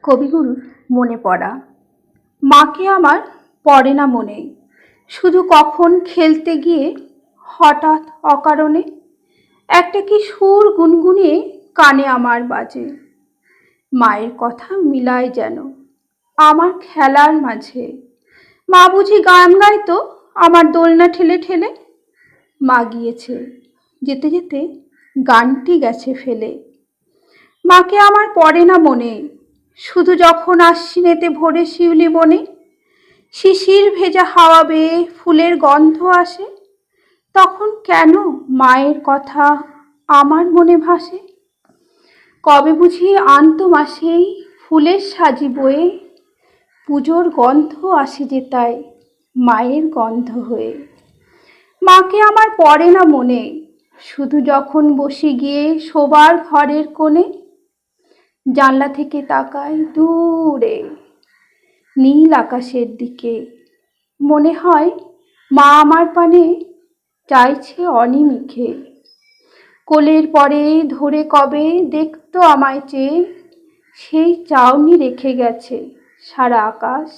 কবিগুরুর মনে পড়া। মাকে আমার পড়ে না মনে, শুধু কখন খেলতে গিয়ে হঠাৎ অকারণে একটা কি সুর গুনগুনিয়ে কানে আমার বাজে। মায়ের কথা মিলায় যেন আমার খেলার মাঝে। মা বুঝি গান গাইতো আমার দোলনা ঠেলে ঠেলে। মা গিয়েছে, যেতে যেতে গানটি গেছে ফেলে। মাকে আমার পড়ে না মনে, শুধু যখন আশ্বিনেতে ভোরে শিউলি বনে শিশির ভেজা হাওয়া বেয়ে ফুলের গন্ধ আসে, তখন কেন মায়ের কথা আমার মনে ভাসে। কবে বুঝি আনতো মাসেই ফুলের সাজি বয়ে, পুজোর গন্ধ আসে যে তাই মায়ের গন্ধ হয়ে। মাকে আমার পড়ে না মনে, শুধু যখন বসে গিয়ে শোবার ঘরের কোণে জানলা থেকে তাকাই দূরে নীল আকাশের দিকে। মনে হয় মা আমার পানে চাইছে অনিমিষে। কোলের পরে ধরে কবে দেখতো আমায় চেয়ে, সেই চাউনি রেখে গেছে সারা আকাশ